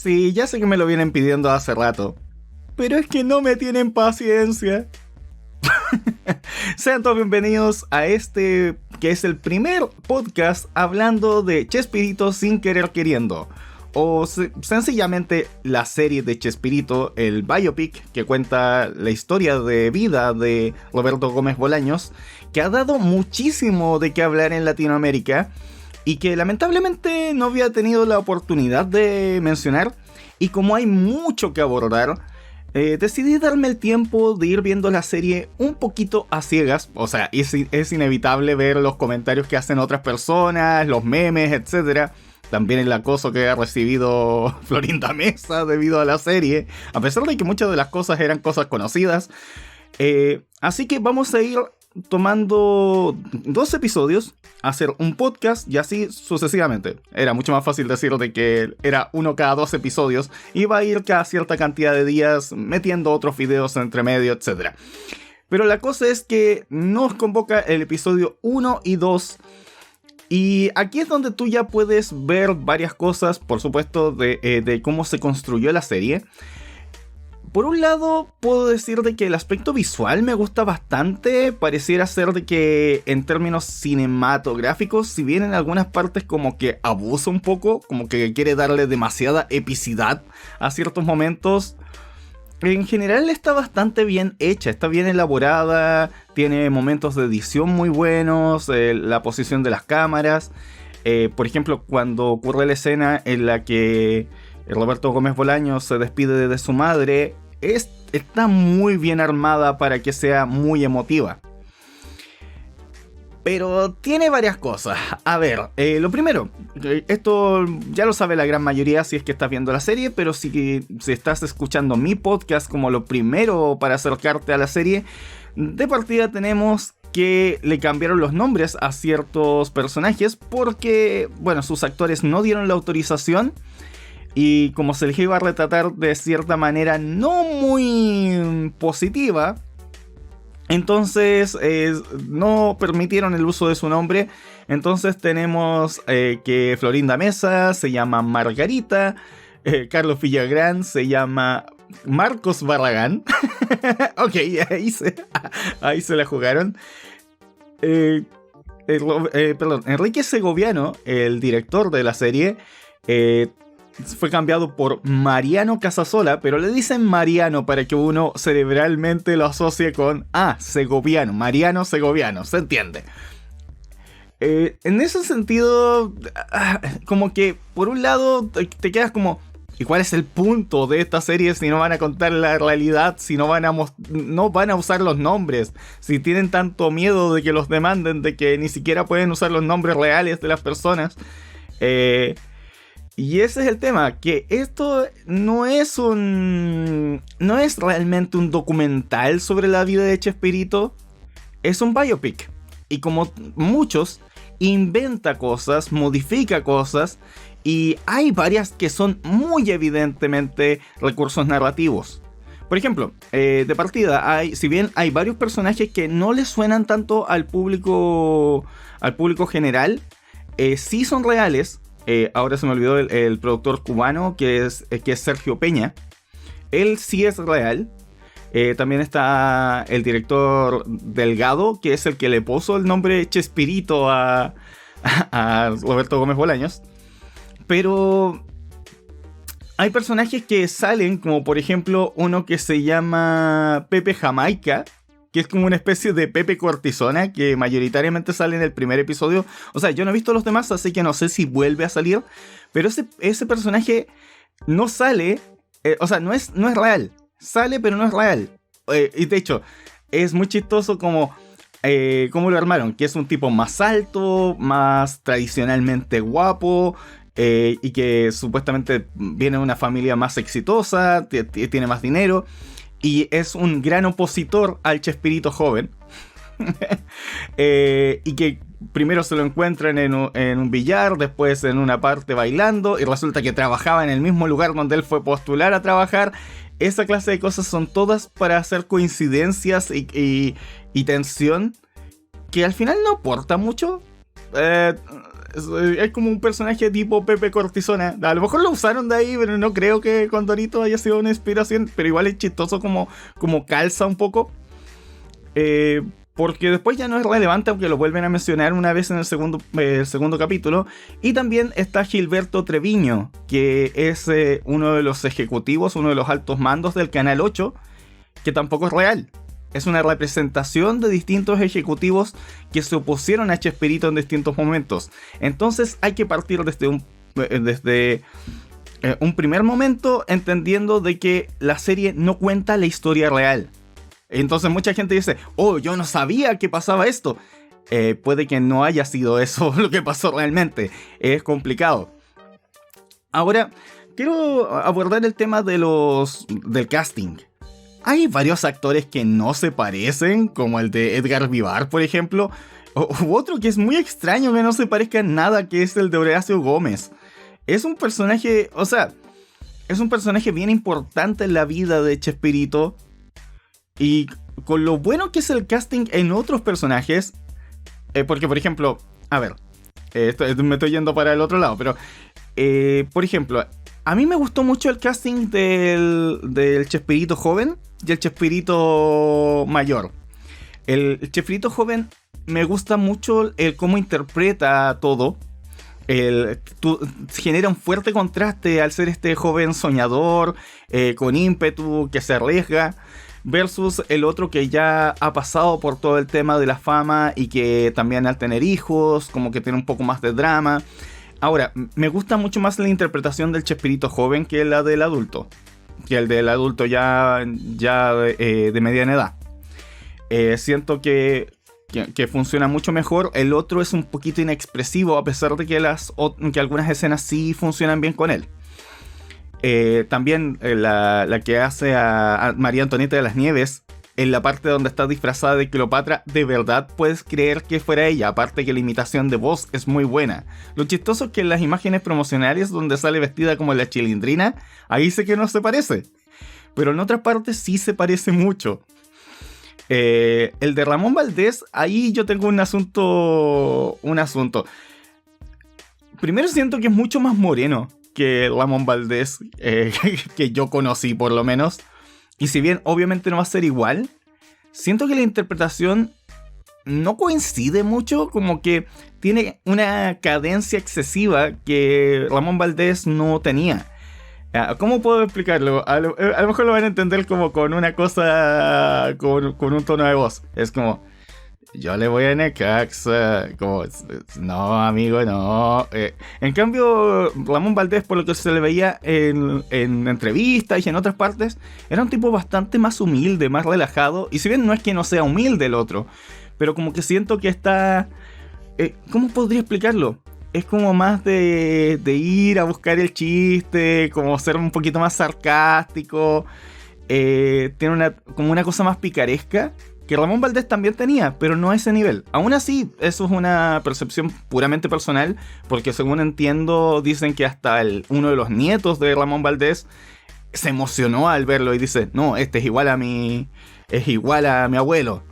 Sí, ya sé que me lo vienen pidiendo hace rato, pero es que no me tienen paciencia. Sean todos bienvenidos a este, que es el primer podcast hablando de Chespirito sin querer queriendo. O sencillamente la serie de Chespirito, el biopic que cuenta la historia de vida de Roberto Gómez Bolaños, que ha dado muchísimo de qué hablar en Latinoamérica y que lamentablemente no había tenido la oportunidad de mencionar. Y como hay mucho que abordar, decidí darme el tiempo de ir viendo la serie un poquito a ciegas. O sea, es inevitable ver los comentarios que hacen otras personas, los memes, etc. También el acoso que ha recibido Florinda Mesa debido a la serie, a pesar de que muchas de las cosas eran cosas conocidas. Así que vamos a ir tomando 2 episodios, hacer un podcast y así sucesivamente. Era mucho más fácil decir de que era uno cada 2 episodios. Iba a ir cada cierta cantidad de días metiendo otros videos entre medio, etc. Pero la cosa es que nos convoca el episodio 1 y 2. Y aquí es donde tú ya puedes ver varias cosas, por supuesto, de cómo se construyó la serie. Por un lado, puedo decir de que el aspecto visual me gusta bastante. Pareciera ser de que en términos cinematográficos, si bien en algunas partes como que abusa un poco, como que quiere darle demasiada epicidad a ciertos momentos, en general está bastante bien hecha, está bien elaborada, tiene momentos de edición muy buenos, la posición de las cámaras. Por ejemplo, cuando ocurre la escena en la que Roberto Gómez Bolaños se despide de su madre, está muy bien armada para que sea muy emotiva. Pero tiene varias cosas. A ver, lo primero, esto ya lo sabe la gran mayoría si es que estás viendo la serie, pero si estás escuchando mi podcast como lo primero para acercarte a la serie, de partida tenemos que le cambiaron los nombres a ciertos personajes porque, bueno, sus actores no dieron la autorización. Y como se les iba a retratar de cierta manera no muy positiva, entonces no permitieron el uso de su nombre. Entonces tenemos que Florinda Mesa se llama Margarita, Carlos Villagrán se llama Marcos Barragán. Ok, ahí se la jugaron. Enrique Segoviano, el director de la serie, fue cambiado por Mariano Casasola, pero le dicen Mariano para que uno cerebralmente lo asocie con Segoviano, Mariano Segoviano, se entiende. En ese sentido, como que por un lado te quedas como, ¿y cuál es el punto de esta serie si no van a contar la realidad, si no van a usar los nombres, si tienen tanto miedo de que los demanden, de que ni siquiera pueden usar los nombres reales de las personas? Y ese es el tema, que esto no es realmente un documental sobre la vida de Chespirito, es un biopic. Y como muchos, inventa cosas, modifica cosas, y hay varias que son muy evidentemente recursos narrativos. Por ejemplo, de partida, si bien hay varios personajes que no les suenan tanto al público general, sí son reales. Ahora se me olvidó el productor cubano que es Sergio Peña. Él sí es real. También está el director Delgado, que es el que le puso el nombre Chespirito a Roberto Gómez Bolaños. Pero hay personajes que salen, como por ejemplo uno que se llama Pepe Jamaica, que es como una especie de Pepe Cortisona, que mayoritariamente sale en el primer episodio. O sea, yo no he visto los demás, así que no sé si vuelve a salir. Pero ese personaje no sale, o sea, no es real. Sale, pero no es real. Y de hecho, es muy chistoso como cómo lo armaron. Que es un tipo más alto, más tradicionalmente guapo, y que supuestamente viene de una familia más exitosa, tiene más dinero. Y es un gran opositor al Chespirito joven. Y que primero se lo encuentran en un billar, después en una parte bailando, y resulta que trabajaba en el mismo lugar donde él fue postular a trabajar. Esa clase de cosas son todas para hacer coincidencias y tensión, que al final no aporta mucho. Es como un personaje tipo Pepe Cortisona. A lo mejor lo usaron de ahí, pero no creo que Condorito haya sido una inspiración. Pero igual es chistoso como calza un poco. Porque después ya no es relevante, aunque lo vuelven a mencionar una vez en el segundo capítulo. Y también está Gilberto Treviño, que es uno de los ejecutivos, uno de los altos mandos del Canal 8, que tampoco es real. Es una representación de distintos ejecutivos que se opusieron a Chespirito en distintos momentos. Entonces hay que partir desde un primer momento entendiendo de que la serie no cuenta la historia real. Entonces mucha gente dice, oh, yo no sabía que pasaba esto. Puede que no haya sido eso lo que pasó realmente. Es complicado. Ahora, quiero abordar el tema del casting. Hay varios actores que no se parecen, como el de Edgar Vivar, por ejemplo. U otro que es muy extraño que no se parezca en nada, que es el de Horacio Gómez. Es un personaje, es un personaje bien importante en la vida de Chespirito. Y con lo bueno que es el casting en otros personajes, porque por ejemplo, a ver, me estoy yendo para el otro lado, pero por ejemplo, a mí me gustó mucho el casting del Chespirito joven y el Chespirito mayor. El Chespirito joven me gusta mucho el cómo interpreta todo. Genera un fuerte contraste al ser este joven soñador, con ímpetu, que se arriesga, versus el otro que ya ha pasado por todo el tema de la fama y que también al tener hijos, como que tiene un poco más de drama. Ahora, me gusta mucho más la interpretación del Chespirito joven que la del adulto. Que el del adulto ya de mediana edad. Siento que funciona mucho mejor. El otro es un poquito inexpresivo, a pesar de que algunas escenas sí funcionan bien con él. También la que hace a María Antonieta de las Nieves, en la parte donde está disfrazada de Cleopatra, de verdad puedes creer que fuera ella. Aparte que la imitación de voz es muy buena. Lo chistoso es que en las imágenes promocionales donde sale vestida como la Chilindrina, ahí sé que no se parece, pero en otras partes sí se parece mucho. El de Ramón Valdés, ahí yo tengo un asunto. Primero siento que es mucho más moreno que Ramón Valdés, que yo conocí por lo menos. Y si bien obviamente no va a ser igual, siento que la interpretación no coincide mucho, como que tiene una cadencia excesiva que Ramón Valdés no tenía. ¿Cómo puedo explicarlo? A lo mejor lo van a entender como con una cosa, con un tono de voz. Es como, yo le voy a Necaxa. Como, no, amigo, no. En cambio, Ramón Valdés, por lo que se le veía en entrevistas y en otras partes, era un tipo bastante más humilde, más relajado. Y si bien no es que no sea humilde el otro, pero como que siento que está... ¿cómo podría explicarlo? Es como más de ir a buscar el chiste, como ser un poquito más sarcástico. Tiene como una cosa más picaresca que Ramón Valdés también tenía, pero no a ese nivel. Aún así, eso es una percepción puramente personal, porque según entiendo, dicen que hasta uno de los nietos de Ramón Valdés se emocionó al verlo y dice, no, este es igual a mi abuelo.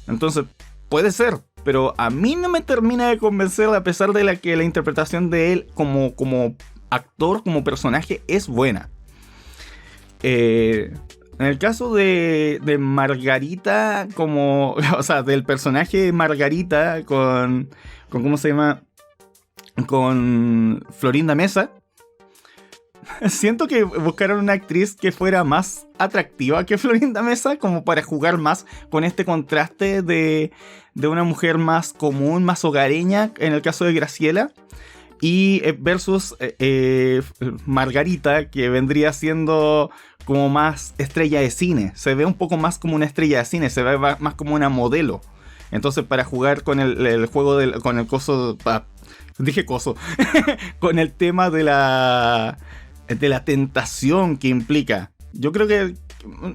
Entonces, puede ser, pero a mí no me termina de convencer, a pesar de que la interpretación de él como actor, como personaje, es buena. En el caso de Margarita, del personaje Margarita con ¿cómo se llama? Con Florinda Mesa, siento que buscaron una actriz que fuera más atractiva que Florinda Mesa, como para jugar más con este contraste de una mujer más común, más hogareña, en el caso de Graciela, y versus Margarita, que vendría siendo como más estrella de cine. Se ve un poco más como una estrella de cine, se ve más como una modelo. Entonces, para jugar con el juego con el coso, dije coso, con el tema de la tentación que implica. Yo creo que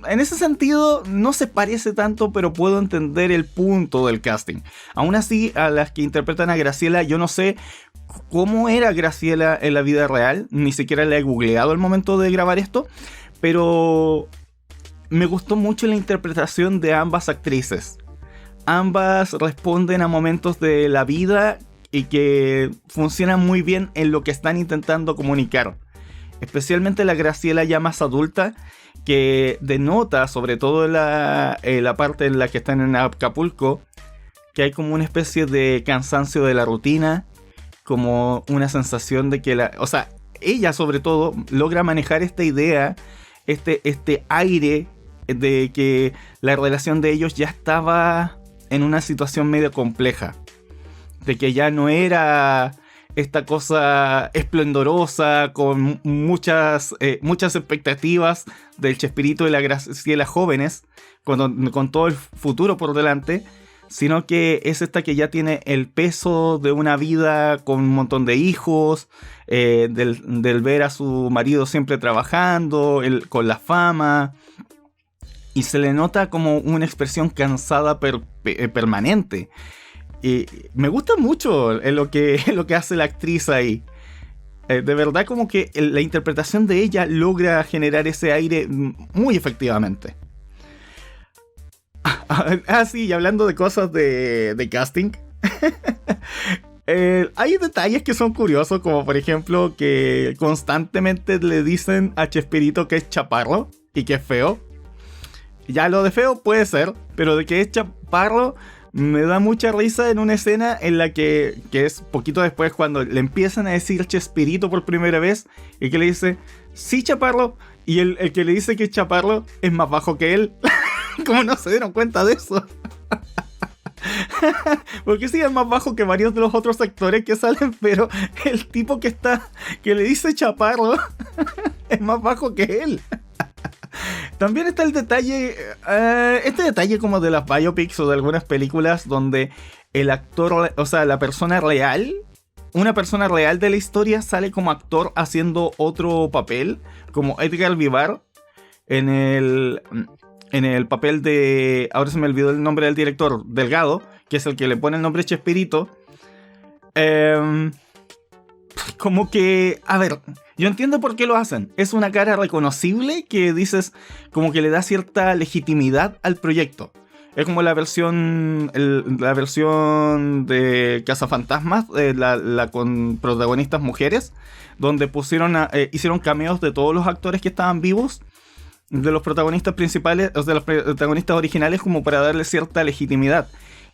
en ese sentido no se parece tanto, pero puedo entender el punto del casting. Aún así, a las que interpretan a Graciela, yo no sé cómo era Graciela en la vida real, ni siquiera la he googleado al momento de grabar esto, pero me gustó mucho la interpretación de ambas actrices. Ambas responden a momentos de la vida y que funcionan muy bien en lo que están intentando comunicar. Especialmente la Graciela ya más adulta, que denota, sobre todo en la parte en la que están en Acapulco, que hay como una especie de cansancio de la rutina, como una sensación de que o sea, ella sobre todo logra manejar esta idea, este aire de que la relación de ellos ya estaba en una situación medio compleja, de que ya no era esta cosa esplendorosa con muchas expectativas del Chespirito y la Graciela jóvenes, con todo el futuro por delante, sino que es esta que ya tiene el peso de una vida con un montón de hijos, del ver a su marido siempre trabajando, con la fama, y se le nota como una expresión cansada permanente. Y me gusta mucho lo que hace la actriz ahí. De verdad como que la interpretación de ella logra generar ese aire muy efectivamente. Sí, y hablando de cosas de casting. Hay detalles que son curiosos, como por ejemplo que constantemente le dicen a Chespirito que es chaparro y que es feo. Ya lo de feo puede ser, pero de que es chaparro me da mucha risa en una escena en la que es poquito después cuando le empiezan a decir Chespirito por primera vez y que le dice, sí, chaparro, y el que le dice que es chaparro es más bajo que él. ¿Cómo no se dieron cuenta de eso? Porque sí, es más bajo que varios de los otros actores que salen, pero el tipo que le dice chaparro es más bajo que él. También está el detalle, este detalle como de las biopics o de algunas películas donde el actor, o sea, la persona real, una persona real de la historia sale como actor haciendo otro papel, como Edgar Vivar en el papel de, ahora se me olvidó el nombre del director, Delgado, que es el que le pone el nombre Chespirito. Como que, a ver, yo entiendo por qué lo hacen. Es una cara reconocible que dices, como que le da cierta legitimidad al proyecto. Es como la versión de Cazafantasmas, la con protagonistas mujeres, donde hicieron cameos de todos los actores que estaban vivos, de los protagonistas principales, o de los protagonistas originales, como para darle cierta legitimidad.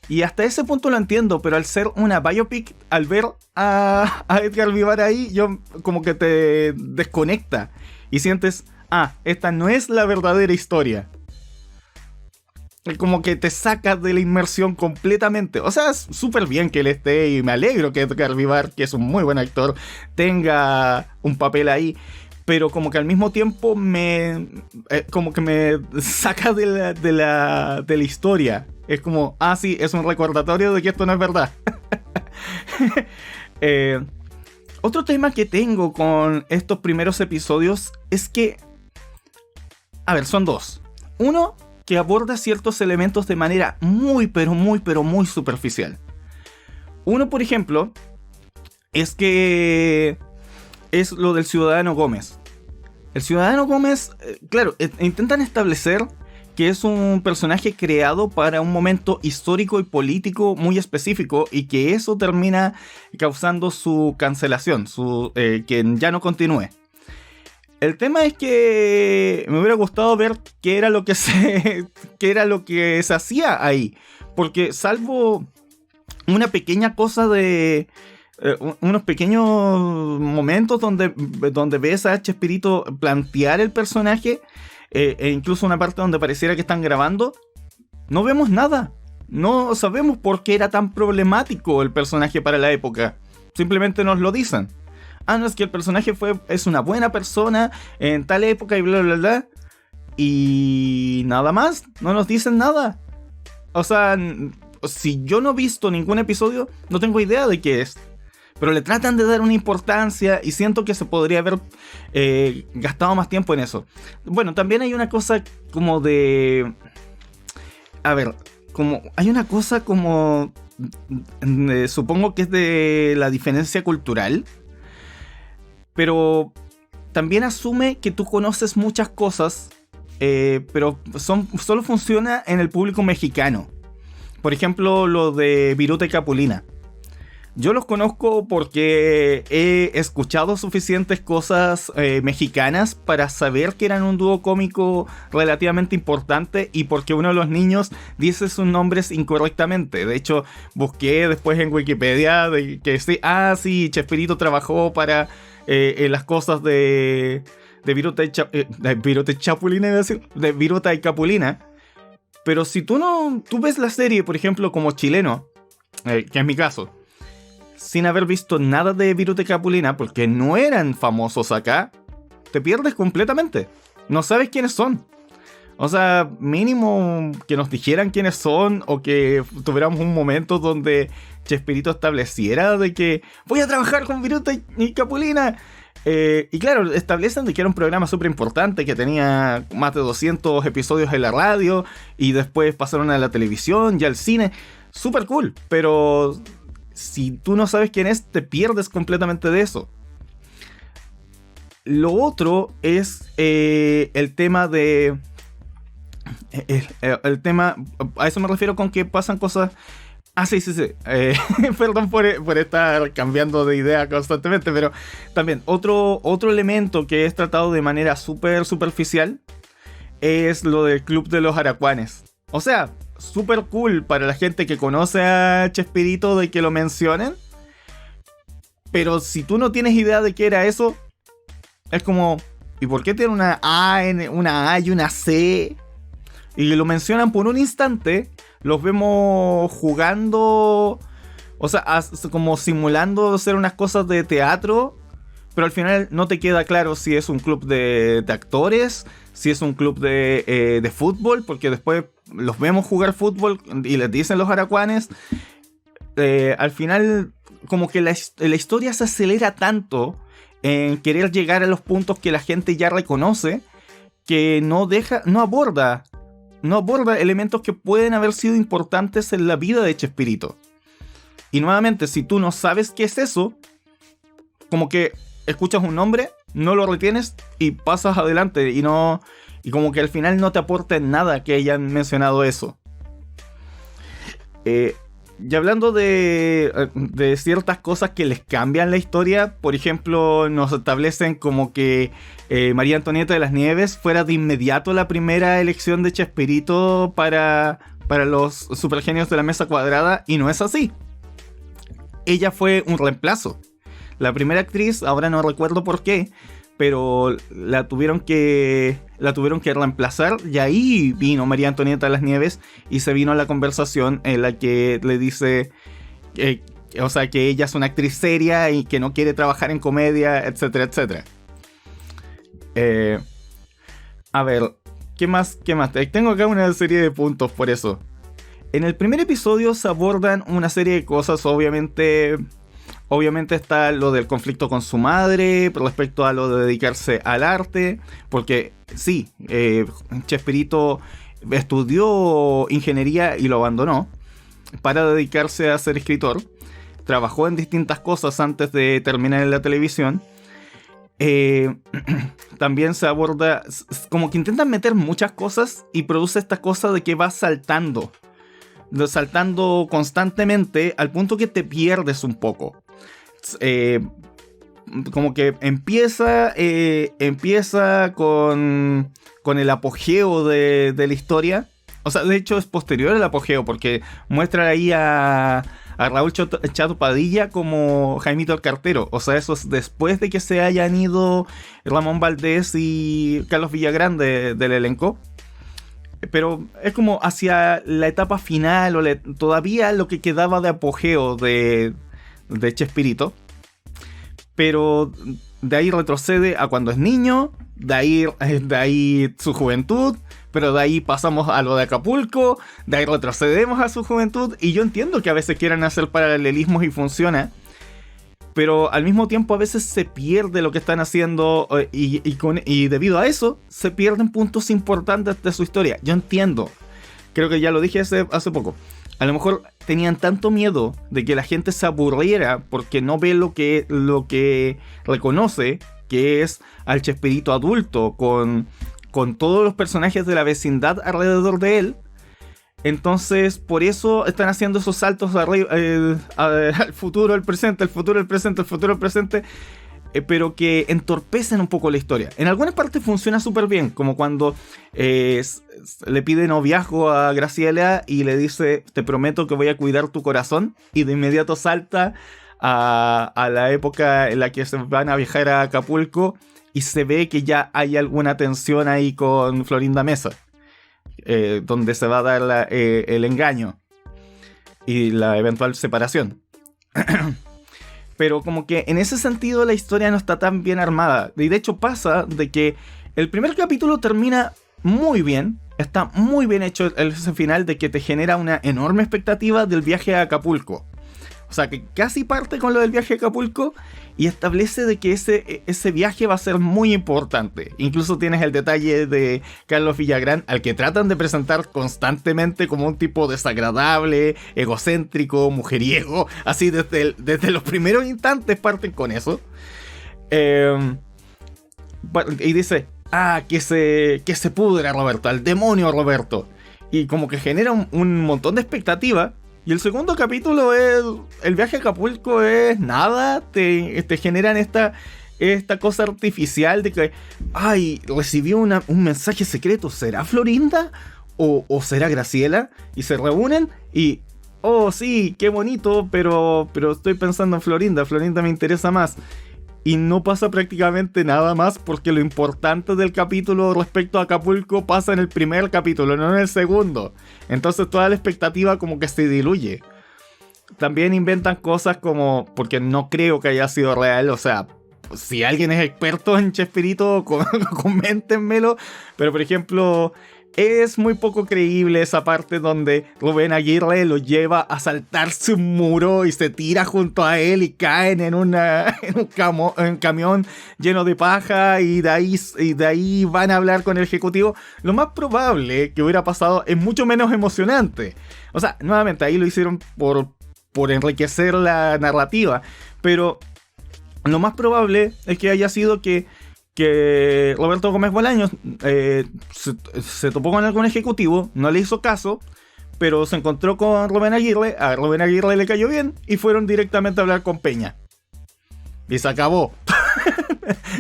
Y hasta ese punto lo entiendo, pero al ser una biopic, al ver a Edgar Vivar ahí, yo como que te desconecta y sientes, esta no es la verdadera historia. Como que te saca de la inmersión completamente. O sea, es súper bien que él esté y me alegro que Edgar Vivar, que es un muy buen actor, tenga un papel ahí. Pero como que al mismo tiempo como que me saca de la historia. Es como, sí, es un recordatorio de que esto no es verdad. Otro tema que tengo con estos primeros episodios es que, a ver, son dos. Uno, que aborda ciertos elementos de manera muy superficial. Uno, por ejemplo, es que es lo del Ciudadano Gómez. El Ciudadano Gómez, claro, intentan establecer que es un personaje creado para un momento histórico y político muy específico y que eso termina causando su cancelación, que ya no continúe. El tema es que me hubiera gustado ver qué era lo que se hacía ahí, porque salvo una pequeña cosa de unos pequeños momentos donde ves a Chespirito plantear el personaje, e incluso una parte donde pareciera que están grabando, no vemos nada. No sabemos por qué era tan problemático el personaje para la época. Simplemente nos lo dicen. No, es que el personaje es una buena persona en tal época y bla bla bla. Y nada más, no nos dicen nada. O sea, si yo no he visto ningún episodio, no tengo idea de qué es. Pero le tratan de dar una importancia y siento que se podría haber gastado más tiempo en eso. Bueno, también hay una cosa como de... A ver, hay una cosa como... supongo que es de la diferencia cultural. Pero también asume que tú conoces muchas cosas, pero solo funciona en el público mexicano. Por ejemplo, lo de Viruta y Capulina. Yo los conozco porque he escuchado suficientes cosas mexicanas para saber que eran un dúo cómico relativamente importante y porque uno de los niños dice sus nombres incorrectamente. De hecho, busqué después en Wikipedia de que sí, Chespirito trabajó para las cosas de Viruta y Chapulina, iba a decir, de Viruta y Capulina. Pero si tú ves la serie, por ejemplo, como chileno, que es mi caso, sin haber visto nada de Viruta y Capulina, porque no eran famosos acá, te pierdes completamente. No sabes quiénes son. O sea, mínimo que nos dijeran quiénes son, o que tuviéramos un momento donde Chespirito estableciera de que voy a trabajar con Viruta y Capulina. Y claro, establecen de que era un programa súper importante, que tenía más de 200 episodios en la radio, y después pasaron a la televisión y al cine. Súper cool, pero si tú no sabes quién es, te pierdes completamente de eso. Lo otro es el tema de... el tema... A eso me refiero con que pasan cosas... Sí. Perdón por estar cambiando de idea constantemente, pero también otro elemento que es tratado de manera súper superficial es lo del Club de los Aracuanes. O sea, súper cool para la gente que conoce a Chespirito de que lo mencionen, pero si tú no tienes idea de qué era eso, es como, ¿y por qué tiene una A y una C? Y lo mencionan por un instante. Los vemos jugando, o sea, como simulando hacer unas cosas de teatro, pero al final no te queda claro si es un club de actores, si es un club de fútbol, porque después los vemos jugar fútbol y les dicen los aracuanes. Al final, como que la historia se acelera tanto en querer llegar a los puntos que la gente ya reconoce, que no aborda elementos que pueden haber sido importantes en la vida de Chespirito. Y nuevamente, si tú no sabes qué es eso, como que escuchas un nombre, no lo retienes y pasas adelante, y como que al final no te aporta en nada que hayan mencionado eso. Y hablando de ciertas cosas que les cambian la historia, por ejemplo, nos establecen como que María Antonieta de las Nieves fuera de inmediato la primera elección de Chespirito para los supergenios de la mesa cuadrada, y no es así. Ella fue un reemplazo. La primera actriz, ahora no recuerdo por qué, pero la tuvieron que reemplazar, y ahí vino María Antonieta de las Nieves y se vino a la conversación en la que le dice que ella es una actriz seria y que no quiere trabajar en comedia, etcétera, etcétera. A ver, ¿qué más? Tengo acá una serie de puntos por eso. En el primer episodio se abordan una serie de cosas. Obviamente está lo del conflicto con su madre respecto a lo de dedicarse al arte, porque sí, Chespirito estudió ingeniería y lo abandonó para dedicarse a ser escritor. Trabajó en distintas cosas antes de terminar en la televisión. También se aborda, como que intentan meter muchas cosas, y produce esta cosa de que va saltando constantemente al punto que te pierdes un poco. Como que empieza con el apogeo de la historia. O sea, de hecho es posterior al apogeo, porque muestra ahí a Raúl Chato Padilla como Jaimito el Cartero. O sea, eso es después de que se hayan ido Ramón Valdés y Carlos Villagrán del elenco. Pero es como hacia la etapa final, o todavía lo que quedaba de apogeo de Chespirito. Pero de ahí retrocede a cuando es niño, de ahí su juventud, pero de ahí pasamos a lo de Acapulco, de ahí retrocedemos a su juventud, y yo entiendo que a veces quieran hacer paralelismos y funciona, pero al mismo tiempo a veces se pierde lo que están haciendo, y debido a eso se pierden puntos importantes de su historia. Yo entiendo, creo que ya lo dije hace poco. A lo mejor tenían tanto miedo de que la gente se aburriera porque no ve lo que reconoce, que es al Chespirito adulto con todos los personajes de la vecindad alrededor de él, Entonces, por eso están haciendo esos saltos al futuro, al presente, al futuro, al presente, al futuro, al presente, pero que entorpecen un poco la historia. En algunas partes funciona súper bien, como cuando le pide noviazgo a Graciela y le dice, te prometo que voy a cuidar tu corazón, y de inmediato salta a la época en la que se van a viajar a Acapulco y se ve que ya hay alguna tensión ahí con Florinda Mesa. Donde se va a dar el engaño y la eventual separación. Pero como que en ese sentido la historia no está tan bien armada. Y de hecho pasa de que el primer capítulo termina muy bien. Está muy bien hecho ese final, de que te genera una enorme expectativa del viaje a Acapulco. O sea, que casi parte con lo del viaje a Acapulco y establece de que ese viaje va a ser muy importante. Incluso tienes el detalle de Carlos Villagrán, al que tratan de presentar constantemente como un tipo desagradable, egocéntrico, mujeriego. Así desde los primeros instantes parten con eso. Y dice, que se pudra Roberto, al demonio Roberto. Y como que genera un montón de expectativa. Y el segundo capítulo es... El viaje a Acapulco es nada. Te generan esta cosa artificial de que... Ay, recibió un mensaje secreto. ¿Será Florinda? ¿O será Graciela? Y se reúnen y... Oh, sí, qué bonito, pero estoy pensando en Florinda. Florinda me interesa más. Y no pasa prácticamente nada más, porque lo importante del capítulo respecto a Acapulco pasa en el primer capítulo, no en el segundo. Entonces toda la expectativa como que se diluye. También inventan cosas como... Porque no creo que haya sido real, o sea... Si alguien es experto en Chespirito, coméntenmelo. Pero por ejemplo... Es muy poco creíble esa parte donde Rubén Aguirre lo lleva a saltarse un muro y se tira junto a él y caen en un camión lleno de paja, y de ahí van a hablar con el ejecutivo. Lo más probable que hubiera pasado es mucho menos emocionante. O sea, nuevamente ahí lo hicieron por enriquecer la narrativa, pero lo más probable es que haya sido que Roberto Gómez Bolaños se topó con algún ejecutivo, no le hizo caso, pero se encontró con Rubén Aguirre, a Rubén Aguirre le cayó bien y fueron directamente a hablar con Peña. Y se acabó.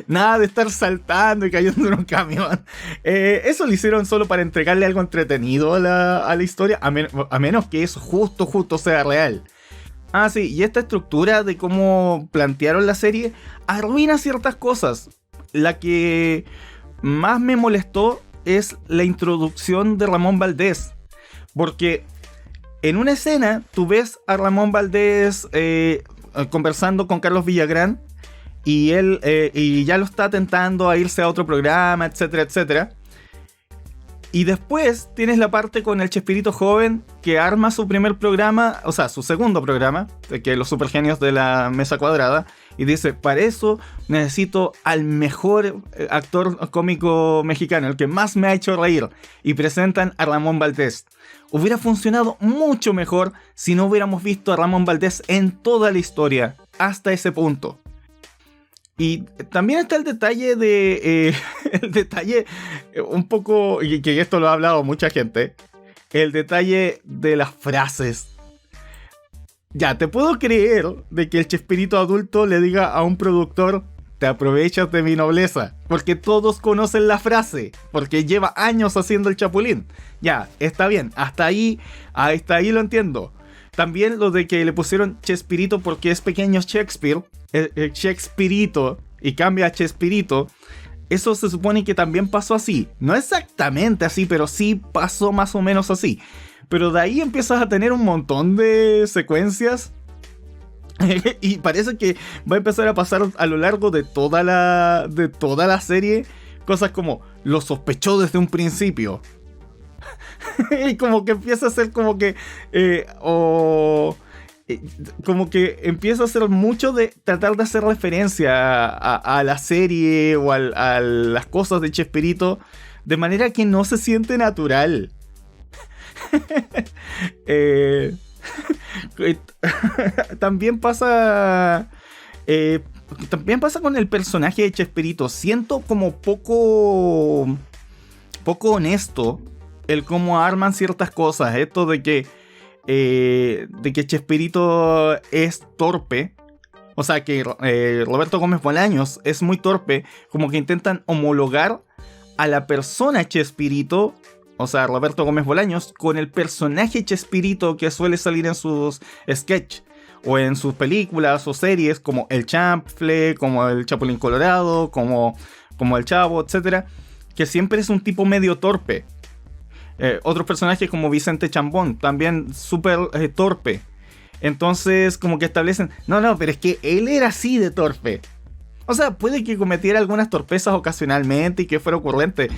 Nada de estar saltando y cayendo en un camión. Eso lo hicieron solo para entregarle algo entretenido a la historia, a menos que eso justo sea real. Ah, sí, y esta estructura de cómo plantearon la serie arruina ciertas cosas. La que más me molestó es la introducción de Ramón Valdés. Porque en una escena tú ves a Ramón Valdés conversando con Carlos Villagrán. Y él y ya lo está tentando a irse a otro programa, etcétera, etcétera. Y después tienes la parte con el Chespirito joven que arma su primer programa, o sea, su segundo programa, que es Los Supergenios de la Mesa Cuadrada, y dice, para eso necesito al mejor actor cómico mexicano, el que más me ha hecho reír, y presentan a Ramón Valdés. Hubiera funcionado mucho mejor si no hubiéramos visto a Ramón Valdés en toda la historia, hasta ese punto. Y también está el detalle de... el detalle un poco... Y que esto lo ha hablado mucha gente. El detalle de las frases. Ya, te puedo creer de que el Chespirito adulto le diga a un productor, te aprovechas de mi nobleza. Porque todos conocen la frase. Porque lleva años haciendo el Chapulín. Ya, está bien. Hasta ahí lo entiendo. También lo de que le pusieron Chespirito porque es pequeño Shakespeare. Chespirito y cambia a Chespirito. Eso se supone que también pasó así. No exactamente así, pero sí pasó más o menos así. Pero de ahí empiezas a tener un montón de secuencias. Y parece que va a empezar a pasar a lo largo de toda la serie. Cosas como lo sospechó desde un principio. Y como que empieza a ser como que... como que empieza a hacer mucho de tratar de hacer referencia a la serie o a las cosas de Chespirito de manera que no se siente natural. También pasa con el personaje de Chespirito. Siento como poco honesto el cómo arman ciertas cosas. Esto de que Chespirito es torpe. O sea, que Roberto Gómez Bolaños es muy torpe. Como que intentan homologar a la persona Chespirito, o sea, Roberto Gómez Bolaños, con el personaje Chespirito que suele salir en sus sketches o en sus películas o series, como El Chanfle, como El Chapulín Colorado, como El Chavo, etc. Que siempre es un tipo medio torpe. Otros personajes como Vicente Chambón, también súper torpe. Entonces como que establecen, no, pero es que él era así de torpe. O sea, puede que cometiera algunas torpezas ocasionalmente y que fuera ocurrente,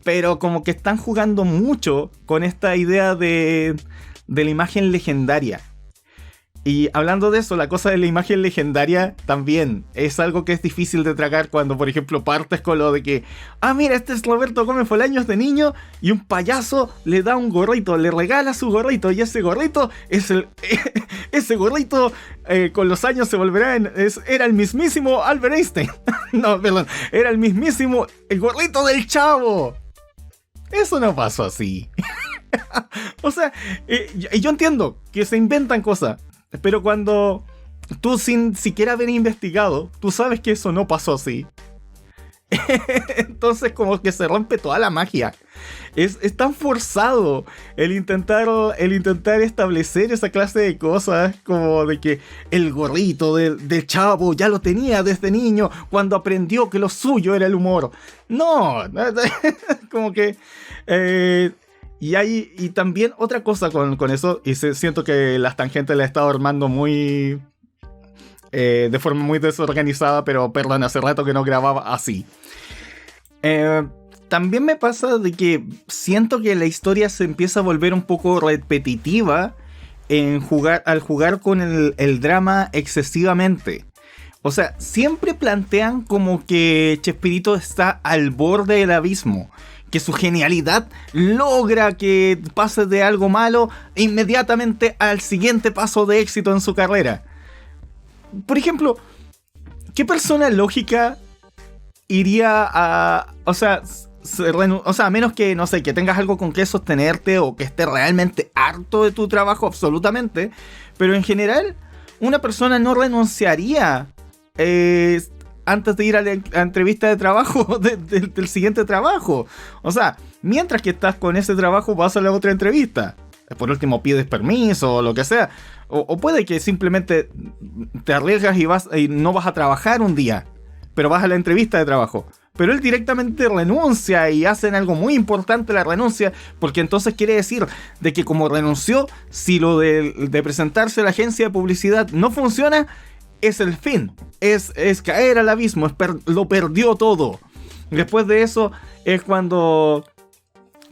pero como que están jugando mucho con esta idea de la imagen legendaria. Y hablando de eso, la cosa de la imagen legendaria también es algo que es difícil de tragar cuando, por ejemplo, partes con lo de que, mira, este es Roberto Gómez Bolaños de niño y un payaso le da un gorrito, le regala su gorrito y ese gorrito es ese gorrito con los años se volverá era el mismísimo Albert Einstein. No, perdón, era el mismísimo el gorrito del Chavo. Eso no pasó así. O sea, yo entiendo que se inventan cosas. Pero cuando tú sin siquiera haber investigado, tú sabes que eso no pasó así. Entonces como que se rompe toda la magia. Es tan forzado el intentar establecer esa clase de cosas, como de que el gorrito del Chavo ya lo tenía desde niño cuando aprendió que lo suyo era el humor. No, como que... Y también otra cosa con eso, y siento que las tangentes la he estado armando muy... de forma muy desorganizada, pero perdón, hace rato que no grababa así. También me pasa de que siento que la historia se empieza a volver un poco repetitiva al jugar con el drama excesivamente. O sea, siempre plantean como que Chespirito está al borde del abismo, que su genialidad logra que pase de algo malo inmediatamente al siguiente paso de éxito en su carrera. Por ejemplo, ¿qué persona lógica iría a... O sea, a menos que, no sé, que tengas algo con que sostenerte o que estés realmente harto de tu trabajo, absolutamente. Pero en general, una persona no renunciaría antes de ir a la entrevista de trabajo del siguiente trabajo. O sea, mientras que estás con ese trabajo vas a la otra entrevista. Por último pides permiso o lo que sea. O puede que simplemente te arriesgas y no vas a trabajar un día, pero vas a la entrevista de trabajo. Pero él directamente renuncia y hacen algo muy importante la renuncia, porque entonces quiere decir de que como renunció, si lo de presentarse a la agencia de publicidad no funciona, es el fin, es caer al abismo, lo perdió todo. Después de eso es cuando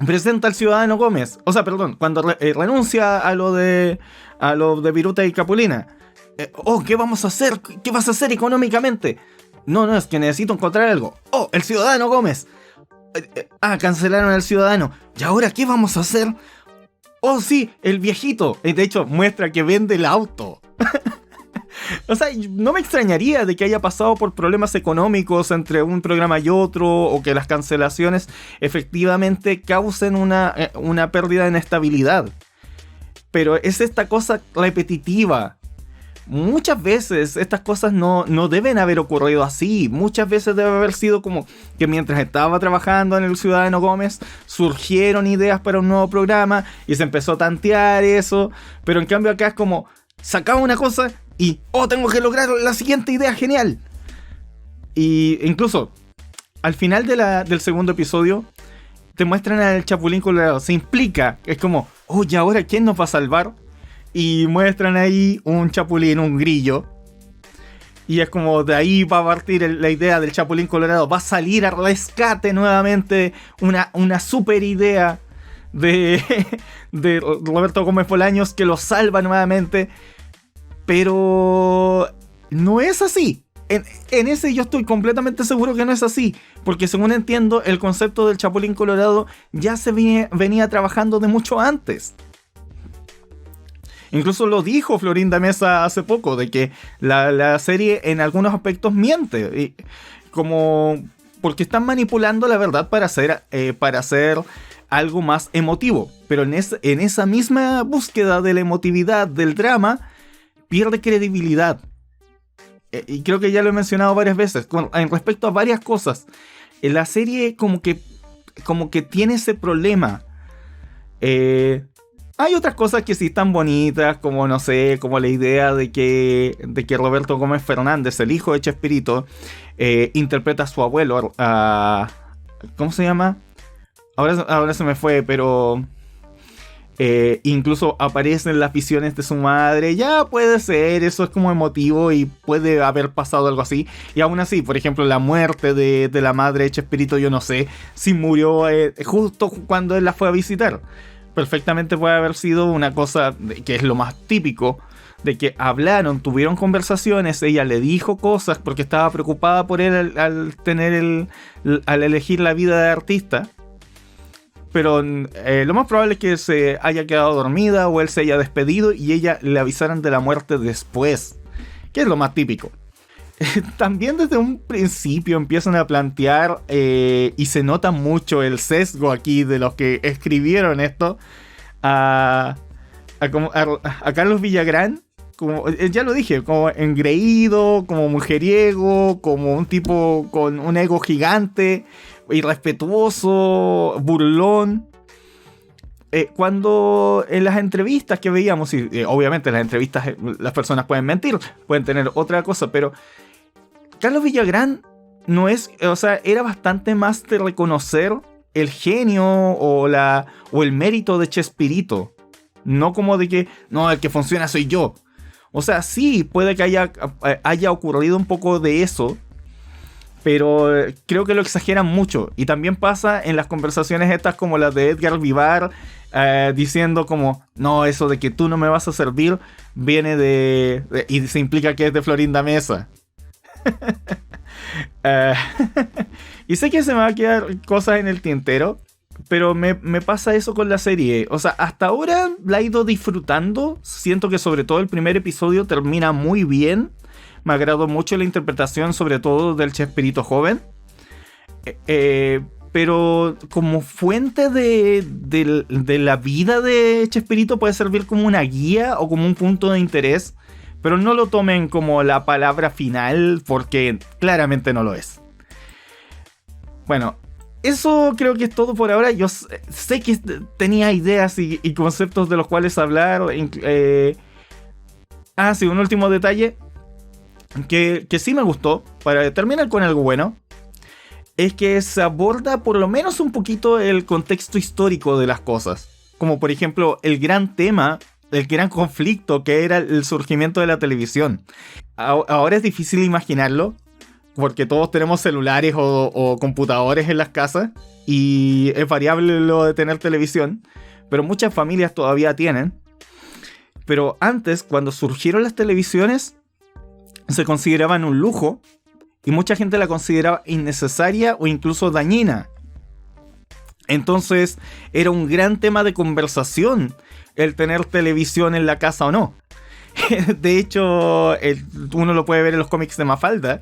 presenta al Ciudadano Gómez, o sea, perdón, cuando renuncia a lo de Viruta y Capulina. ¿Qué vamos a hacer? ¿Qué vas a hacer económicamente? No, es que necesito encontrar algo. El Ciudadano Gómez. Cancelaron al Ciudadano. ¿Y ahora qué vamos a hacer? Sí, el viejito. De hecho, muestra que vende el auto. O sea, no me extrañaría de que haya pasado por problemas económicos entre un programa y otro, o que las cancelaciones efectivamente causen una pérdida de estabilidad. Pero es esta cosa repetitiva. Muchas veces estas cosas no deben haber ocurrido así. Muchas veces debe haber sido como que mientras estaba trabajando en el Ciudadano Gómez surgieron ideas para un nuevo programa y se empezó a tantear eso. Pero en cambio acá es como sacaba una cosa y tengo que lograr la siguiente idea genial. Y incluso al final del segundo episodio te muestran al Chapulín Colorado. Se implica, es como, ¿y ahora quién nos va a salvar? Y muestran ahí un chapulín, un grillo. Y es como de ahí va a partir la idea del Chapulín Colorado. Va a salir a rescate nuevamente una super idea de Roberto Gómez Bolaños que lo salva nuevamente. Pero no es así. En ese yo estoy completamente seguro que no es así. Porque según entiendo, el concepto del Chapulín Colorado ya se venía trabajando de mucho antes. Incluso lo dijo Florinda Mesa hace poco, de que la serie en algunos aspectos miente. Porque están manipulando la verdad para hacer algo más emotivo. Pero en esa misma búsqueda de la emotividad del drama, pierde credibilidad. Y creo que ya lo he mencionado varias veces. En respecto a varias cosas, la serie como que tiene ese problema. Hay otras cosas que sí están bonitas, como no sé, como la idea de que Roberto Gómez Fernández, el hijo de Chespirito, interpreta a su abuelo, ¿cómo se llama? Ahora se me fue, pero incluso aparecen las visiones de su madre. Ya puede ser, eso es como emotivo y puede haber pasado algo así. Y aún así, por ejemplo, la muerte de la madre de Chespirito, yo no sé si murió justo cuando él la fue a visitar. Perfectamente puede haber sido una cosa que es lo más típico, de que hablaron, tuvieron conversaciones, ella le dijo cosas porque estaba preocupada por él al elegir la vida de artista. Pero lo más probable es que se haya quedado dormida o él se haya despedido y ella le avisaran de la muerte después, que es lo más típico. También desde un principio empiezan a plantear y se nota mucho el sesgo aquí de los que escribieron esto a Carlos Villagrán, como ya lo dije, como engreído, como mujeriego, como un tipo con un ego gigante, irrespetuoso, burlón. Cuando en las entrevistas que veíamos, y obviamente en las entrevistas las personas pueden mentir, pueden tener otra cosa, pero Carlos Villagrán no es, o sea, era bastante más de reconocer el genio o el mérito de Chespirito, no como de que, no, el que funciona soy yo. O sea, sí, puede que haya ocurrido un poco de eso, pero creo que lo exageran mucho. Y también pasa en las conversaciones estas como las de Edgar Vivar, diciendo como, no, eso de que tú no me vas a servir viene y se implica que es de Florinda Mesa. Y sé que se me va a quedar cosas en el tintero, pero me pasa eso con la serie. O sea, hasta ahora la he ido disfrutando. Siento que sobre todo el primer episodio termina muy bien. Me agradó mucho la interpretación, sobre todo del Chespirito joven. Pero como fuente de la vida de Chespirito puede servir como una guía o como un punto de interés. Pero no lo tomen como la palabra final, porque claramente no lo es. Bueno, eso creo que es todo por ahora. Yo sé que tenía ideas y conceptos de los cuales hablar. Sí, un último detalle que sí me gustó, para terminar con algo bueno, es que se aborda por lo menos un poquito el contexto histórico de las cosas. Como por ejemplo el gran tema, el gran conflicto que era el surgimiento de la televisión. Ahora es difícil imaginarlo, porque todos tenemos celulares o computadores en las casas, y es variable lo de tener televisión, pero muchas familias todavía tienen. Pero antes, cuando surgieron las televisiones, se consideraban un lujo, y mucha gente la consideraba innecesaria o incluso dañina. Entonces era un gran tema de conversación el tener televisión en la casa o no. De hecho, uno lo puede ver en los cómics de Mafalda,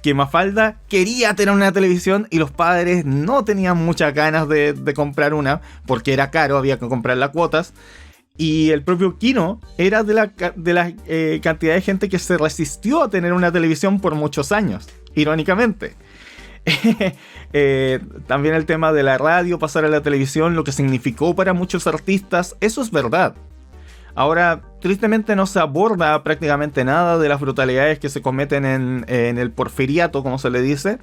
que Mafalda quería tener una televisión y los padres no tenían muchas ganas de comprar una, porque era caro, había que comprar las cuotas. Y el propio Kino era de la cantidad de gente que se resistió a tener una televisión por muchos años, irónicamente. También el tema de la radio, pasar a la televisión, lo que significó para muchos artistas, eso es verdad. Ahora, tristemente no se aborda prácticamente nada de las brutalidades que se cometen en el porfiriato, como se le dice.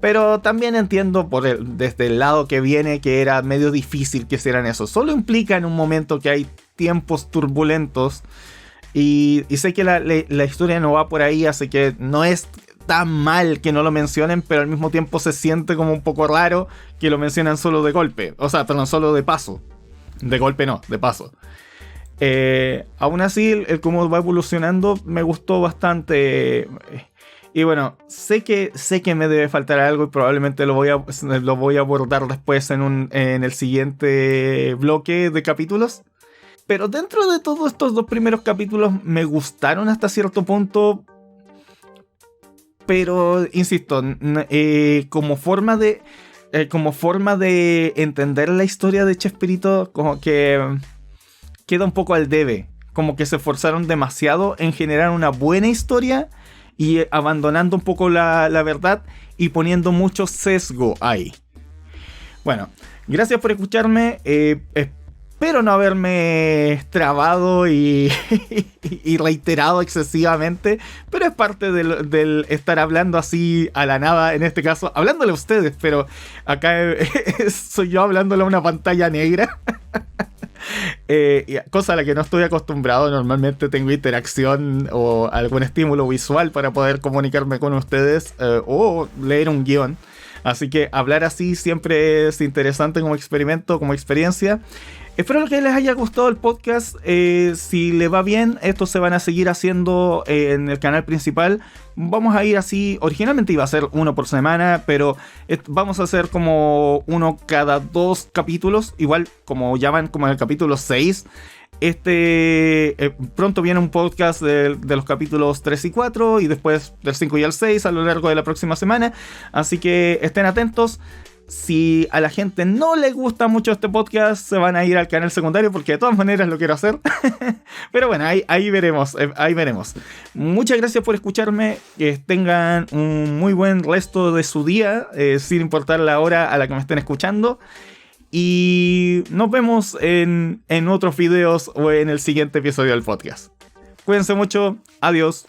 Pero también entiendo desde el lado que viene que era medio difícil que hicieran eso. Solo implica en un momento que hay tiempos turbulentos. Y sé que la historia no va por ahí, así que no es tan mal que no lo mencionen, pero al mismo tiempo se siente como un poco raro que lo mencionan solo de golpe. O sea, perdón, solo de paso. De golpe no, de paso. Aún así, el cómo va evolucionando me gustó bastante. Y bueno, sé que me debe faltar algo y probablemente lo voy a abordar después en el siguiente bloque de capítulos. Pero dentro de todos estos dos primeros capítulos me gustaron hasta cierto punto. Pero, insisto, como forma de como forma de entender la historia de Chespirito, como que queda un poco al debe. Como que se esforzaron demasiado en generar una buena historia y abandonando un poco la verdad y poniendo mucho sesgo ahí. Bueno, gracias por escucharme. Espero no haberme trabado y reiterado excesivamente, pero es parte del estar hablando así a la nada, en este caso, hablándole a ustedes, pero acá soy yo hablándole a una pantalla negra. Cosa a la que no estoy acostumbrado. Normalmente tengo interacción o algún estímulo visual para poder comunicarme con ustedes o leer un guión. Así que hablar así siempre es interesante como experimento, como experiencia. Espero que les haya gustado el podcast. Si les va bien, estos se van a seguir haciendo en el canal principal. Vamos a ir así. Originalmente iba a ser uno por semana, pero vamos a hacer como uno cada 2 capítulos. Igual como ya van como en el capítulo 6. Pronto viene un podcast de los capítulos 3 y 4 y después del 5 y el 6 a lo largo de la próxima semana. Así que estén atentos. Si a la gente no le gusta mucho este podcast, se van a ir al canal secundario porque de todas maneras lo quiero hacer. Pero bueno, ahí veremos, ahí veremos. Muchas gracias por escucharme. Que tengan un muy buen resto de su día, sin importar la hora a la que me estén escuchando. Y nos vemos en otros videos o en el siguiente episodio del podcast. Cuídense mucho. Adiós.